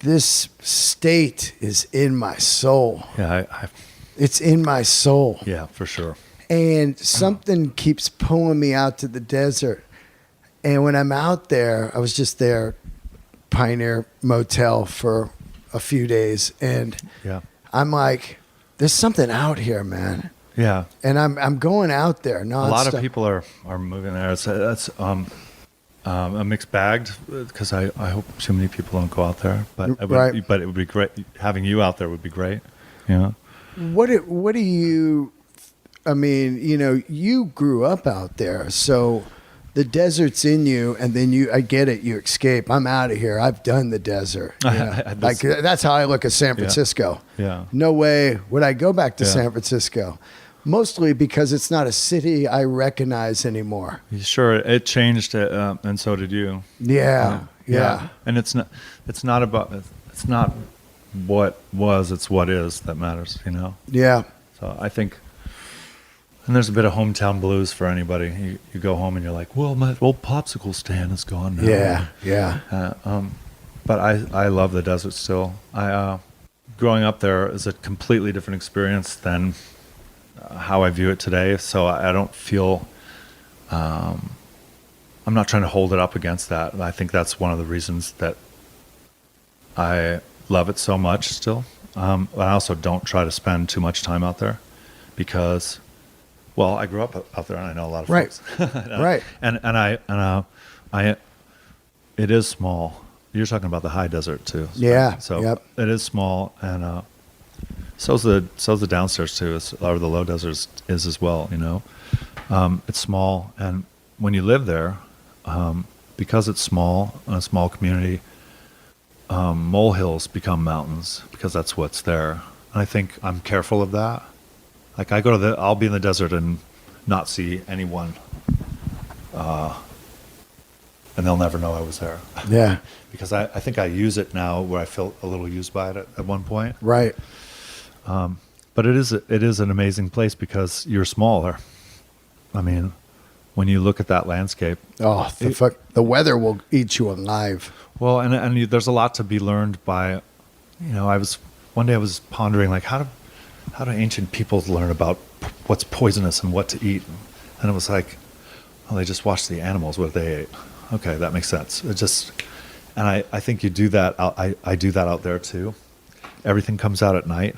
this state is in my soul. Yeah, It's in my soul. yeah, for sure. And something keeps pulling me out to the desert. And when I'm out there, I was just there, Pioneer Motel, for a few days. And Yeah. I'm like, there's something out here, man. Yeah. And I'm going out there nonstop. A lot of people are moving there. That's a mixed bag because I hope too many people don't go out there. But but it would be great having you out there would be great. Yeah. What do you? I mean, you grew up out there, so the desert's in you, and then I get it. You escape. I'm out of here. I've done the desert. Like that's how I look at San Francisco. Yeah. No way would I go back to Yeah. San Francisco. Mostly because it's not a city I recognize anymore. Sure, it changed, and so did you. Yeah. And it's not what was, it's what is that matters. Yeah. So I think, and there's a bit of hometown blues for anybody. You go home and you're like, well, my old popsicle stand is gone now. Yeah. But I love the desert still. Growing up there is a completely different experience than how I view it today. So I don't feel, I'm not trying to hold it up against that. And I think that's one of the reasons that I love it so much still. I also don't try to spend too much time out there because, well, I grew up out there and I know a lot of folks. Right. And I it is small. You're talking about the high desert too. Yeah. So yep. it is small, and so's the downstairs too, or the low desert is as well. It's small, and when you live there, because it's small, in a small community, molehills become mountains because that's what's there. And I think I'm careful of that. Like I'll be in the desert and not see anyone, and they'll never know I was there. Yeah. Because I think I use it now where I feel a little used by it at one point. Right. But it is an amazing place because you're smaller. I mean, when you look at that landscape. Oh, the weather will eat you alive. Well, and there's a lot to be learned by, one day I was pondering like how do ancient peoples learn about what's poisonous and what to eat? And it was like, well, they just watched the animals, what they ate. Okay, that makes sense. And I think you do that. I do that out there too. Everything comes out at night.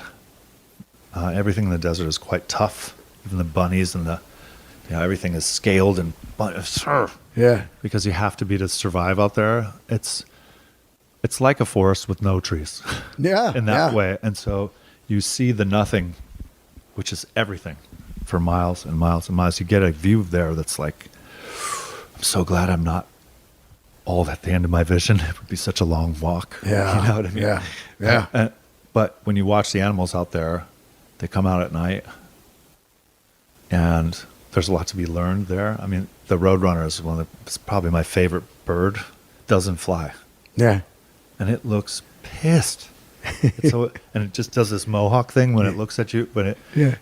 Everything in the desert is quite tough. Even the bunnies and everything is scaled and Yeah. because you have to be to survive out there. It's like a forest with no trees. Yeah. in that way. And so you see the nothing, which is everything, for miles and miles and miles. You get a view there that's like, I'm so glad I'm not all at the end of my vision. It would be such a long walk. Yeah. You know what I mean? Yeah. But when you watch the animals out there, they come out at night, and there's a lot to be learned there. I mean, the roadrunner is it's probably my favorite bird. Doesn't fly. Yeah. And it looks pissed. And it just does this mohawk thing when it looks at you. But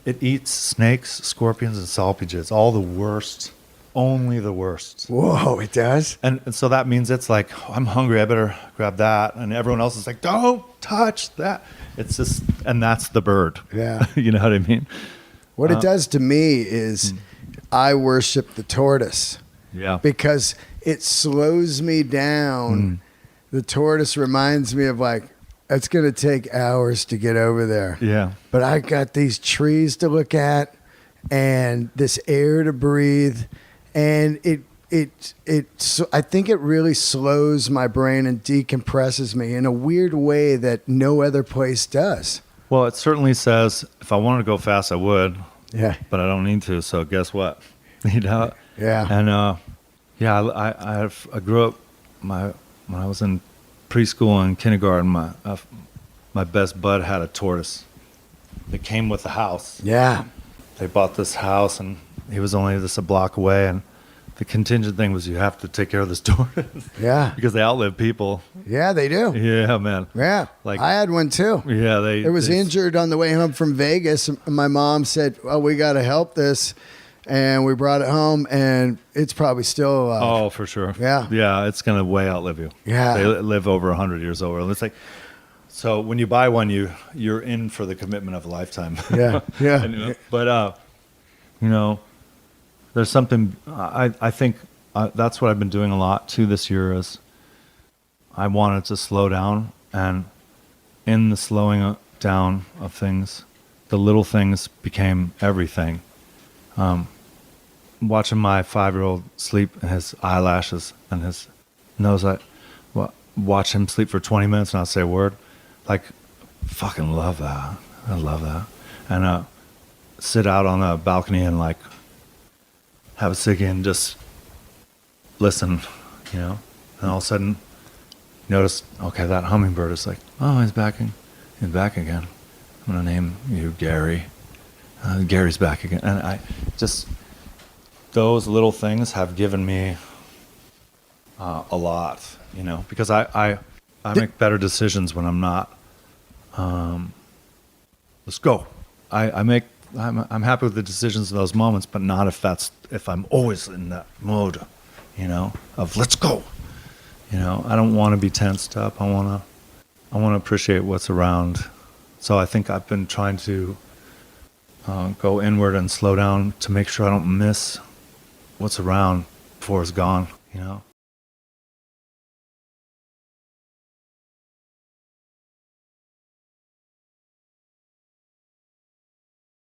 it eats snakes, scorpions, and salpages. All the worst. Only the worst. Whoa, it does? And so that means it's like, oh, I'm hungry, I better grab that. And everyone else is like, don't touch that. It's just, and that's the bird. Yeah. You know what I mean? What it does to me is I worship the tortoise. Yeah. Because it slows me down. The tortoise reminds me of like, it's going to take hours to get over there. Yeah. But I got these trees to look at and this air to breathe. And I think it really slows my brain and decompresses me in a weird way that no other place does. Well, it certainly says if I wanted to go fast, I would. Yeah. But I don't need to. So guess what? Yeah. And I grew up. When I was in preschool and kindergarten, my best bud had a tortoise. It came with the house. Yeah. They bought this house, and he was only just a block away. And the contingent thing was you have to take care of this tortoise. Yeah. Because they outlive people. Yeah, they do. Yeah, man. Yeah. Like I had one too. Yeah, it was injured on the way home from Vegas. My mom said, "Oh, we got to help this." and we brought it home, and it's probably still alive. Oh, for sure. Yeah. Yeah, it's going to way outlive you. Yeah. They live over 100 years old. And it's like, so when you buy one, you're in for the commitment of a lifetime. Yeah, yeah. And, but, there's something, I think that's what I've been doing a lot too this year is I wanted to slow down, and in the slowing down of things, the little things became everything. Watching my 5-year-old sleep and his eyelashes and his nose, watch him sleep for 20 minutes and not say a word. Like, fucking love that. I love that. And sit out on the balcony and like have a ciggy and just listen, And all of a sudden, notice, okay, that hummingbird is like, oh, he's back again. I'm gonna name you Gary. Gary's back again, and I just those little things have given me a lot, because I make better decisions when I'm not. Let's go. I'm happy with the decisions in those moments, but not if I'm always in that mode, of let's go. I don't want to be tensed up. I want to appreciate what's around. So I think I've been trying to go inward and slow down to make sure I don't miss what's around before it's gone,